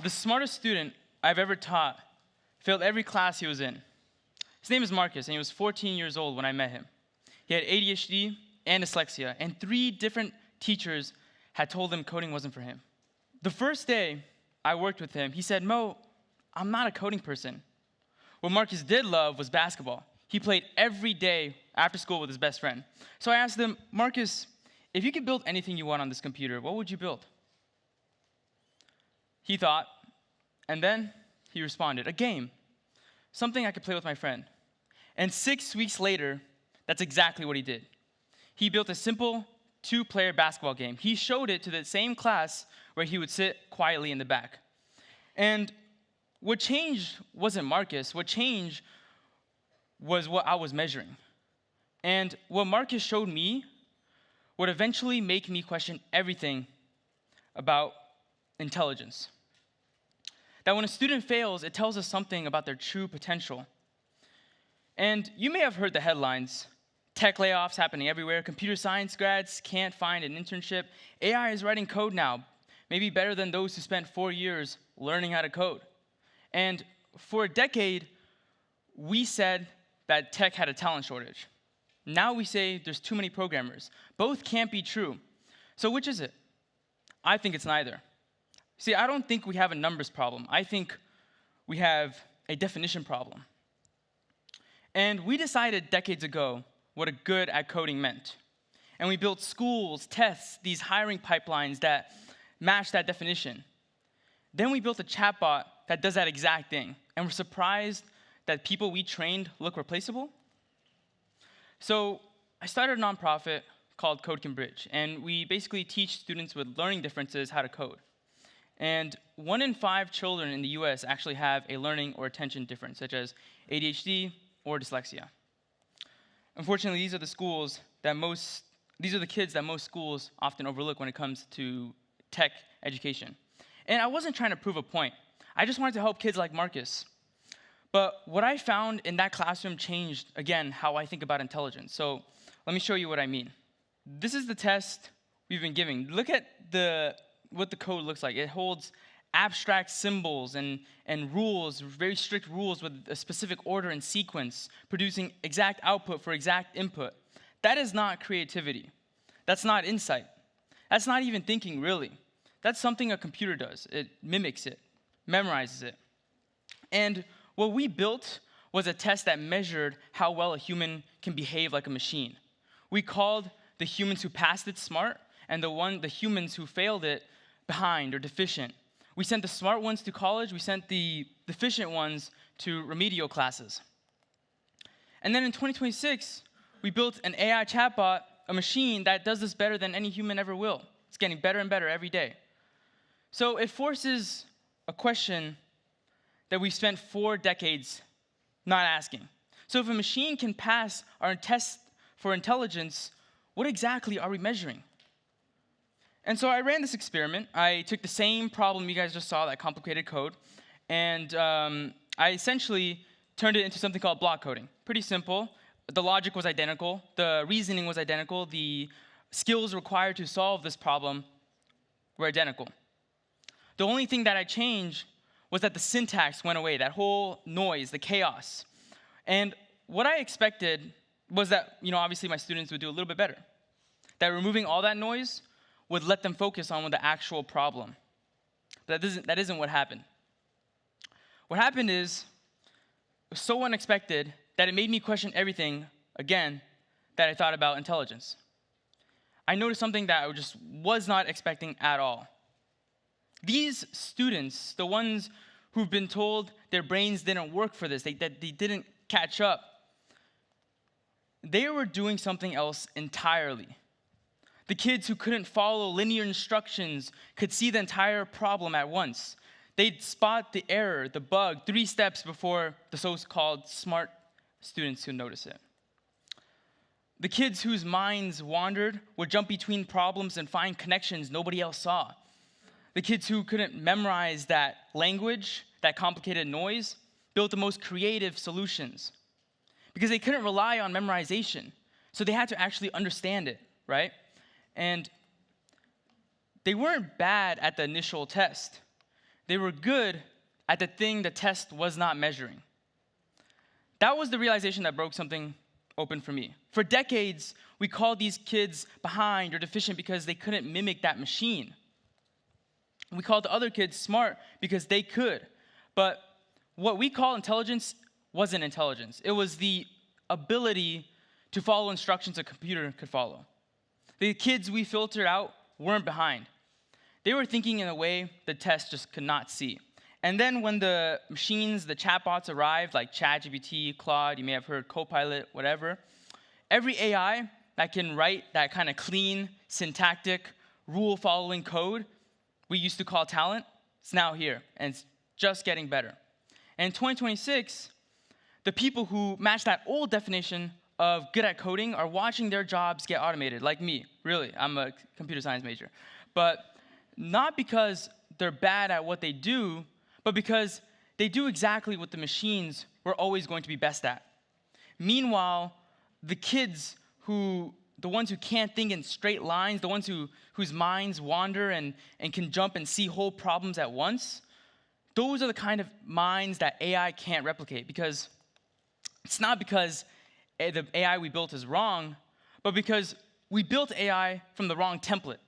The smartest student I've ever taught failed every class he was in. His name is Marcus, and he was 14 years old when I met him. He had ADHD and dyslexia, and 3 different teachers had told him coding wasn't for him. The first day I worked with him, he said, "Mo, I'm not a coding person." What Marcus did love was basketball. He played every day after school with his best friend. So I asked him, "Marcus, if you could build anything you want on this computer, what would you build?" He thought, and then he responded, "A game, something I could play with my friend." And 6 weeks later, that's exactly what he did. He built a simple 2-player basketball game. He showed it to the same class where he would sit quietly in the back. And what changed wasn't Marcus. What changed was what I was measuring. And what Marcus showed me would eventually make me question everything about intelligence. That when a student fails, it tells us something about their true potential. And you may have heard the headlines: tech layoffs happening everywhere, computer science grads can't find an internship, AI is writing code now, maybe better than those who spent 4 years learning how to code. And for a decade, we said that tech had a talent shortage. Now we say there's too many programmers. Both can't be true. So which is it? I think it's neither. See, I don't think we have a numbers problem. I think we have a definition problem. And we decided decades ago what a good at coding meant. And we built schools, tests, these hiring pipelines that match that definition. Then we built a chatbot that does that exact thing. And we're surprised that people we trained look replaceable. So I started a nonprofit called Code Can Bridge. And we basically teach students with learning differences how to code. And 1 in 5 children in the US actually have a learning or attention difference, such as ADHD or dyslexia. Unfortunately, these are the kids that most schools often overlook when it comes to tech education. And I wasn't trying to prove a point. I just wanted to help kids like Marcus. But what I found in that classroom changed, again, how I think about intelligence. So let me show you what I mean. This is the test we've been giving. Look at what the code looks like. It holds abstract symbols and rules, very strict rules with a specific order and sequence, producing exact output for exact input. That is not creativity. That's not insight. That's not even thinking, really. That's something a computer does. It mimics it, memorizes it. And what we built was a test that measured how well a human can behave like a machine. We called the humans who passed it smart, and the humans who failed it behind or deficient. We sent the smart ones to college. We sent the deficient ones to remedial classes. And then in 2026, we built an AI chatbot, a machine that does this better than any human ever will. It's getting better and better every day. So it forces a question that we've spent 4 decades not asking. So if a machine can pass our test for intelligence, what exactly are we measuring? And so I ran this experiment. I took the same problem you guys just saw, that complicated code, and I essentially turned it into something called block coding. Pretty simple. The logic was identical. The reasoning was identical. The skills required to solve this problem were identical. The only thing that I changed was that the syntax went away, that whole noise, the chaos. And what I expected was that, obviously my students would do a little bit better. That removing all that noise would let them focus on the actual problem. But that isn't what happened. What happened is, it was so unexpected that it made me question everything, again, that I thought about intelligence. I noticed something that I just was not expecting at all. These students, the ones who've been told their brains didn't work for this, that they didn't catch up, they were doing something else entirely. The kids who couldn't follow linear instructions could see the entire problem at once. They'd spot the error, the bug, 3 steps before the so-called smart students who notice it. The kids whose minds wandered would jump between problems and find connections nobody else saw. The kids who couldn't memorize that language, that complicated noise, built the most creative solutions. Because they couldn't rely on memorization, so they had to actually understand it, right? And they weren't bad at the initial test. they were good at the thing the test was not measuring. That was the realization that broke something open for me. For decades, we called these kids behind or deficient because they couldn't mimic that machine. We called the other kids smart because they could. But what we call intelligence wasn't intelligence. It was the ability to follow instructions a computer could follow. The kids we filtered out weren't behind. They were thinking in a way the test just could not see. And then when the machines, the chatbots arrived, like ChatGPT, Claude, you may have heard Copilot, whatever, every AI that can write that kind of clean, syntactic, rule-following code we used to call talent, it's now here, and it's just getting better. And in 2026, the people who match that old definition of good at coding are watching their jobs get automated, like me, really. I'm a computer science major. But not because they're bad at what they do, but because they do exactly what the machines were always going to be best at. Meanwhile, the kids the ones who can't think in straight lines, the ones whose minds wander and can jump and see whole problems at once, those are the kind of minds that AI can't replicate, because it's not because the AI we built is wrong, but because we built AI from the wrong template.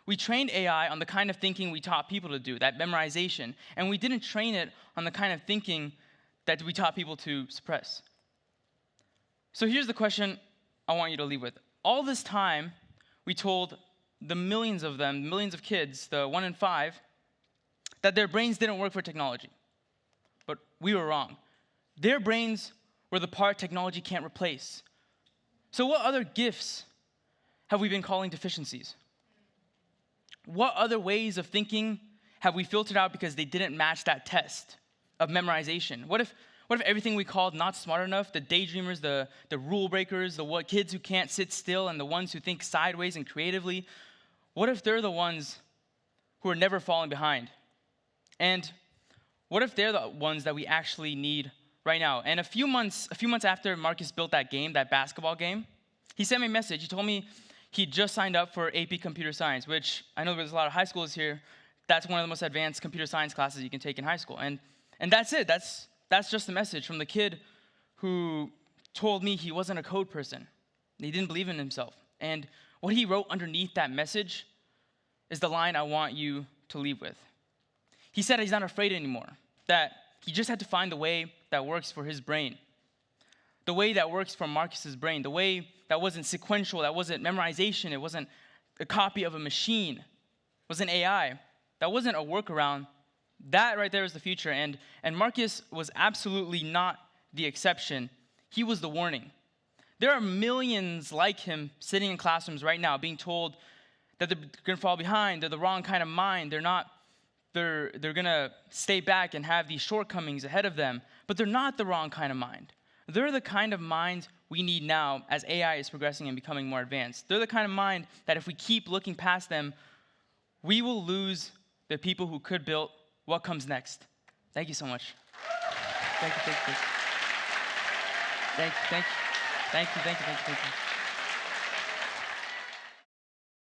We trained AI on the kind of thinking we taught people to do, that memorization, and we didn't train it on the kind of thinking that we taught people to suppress. So here's the question I want you to leave with. All this time, we told the millions of them, millions of kids, the 1 in 5, that their brains didn't work for technology. But we were wrong. Their brains were the part technology can't replace. So what other gifts have we been calling deficiencies? What other ways of thinking have we filtered out because they didn't match that test of memorization? What if everything we called not smart enough, the daydreamers, the rule breakers, the kids who can't sit still, and the ones who think sideways and creatively, what if they're the ones who are never falling behind? And what if they're the ones that we actually need right now? And a few months after Marcus built that game, that basketball game, he sent me a message. He told me he just signed up for AP Computer Science, which I know there's a lot of high schoolers here. That's one of the most advanced computer science classes you can take in high school. And that's it. That's just the message from the kid who told me he wasn't a code person. He didn't believe in himself. And what he wrote underneath that message is the line I want you to leave with. He said he's not afraid anymore, that he just had to find the way that works for his brain, the way that works for Marcus's brain, the way that wasn't sequential, that wasn't memorization, it wasn't a copy of a machine, it wasn't AI, that wasn't a workaround. That right there is the future, and Marcus was absolutely not the exception. He was the warning. There are millions like him sitting in classrooms right now being told that they're going to fall behind, they're the wrong kind of mind, they're going to stay back and have these shortcomings ahead of them, but they're not the wrong kind of mind. They're the kind of mind we need now as AI is progressing and becoming more advanced. They're the kind of mind that if we keep looking past them, we will lose the people who could build what comes next. Thank you so much. Thank you.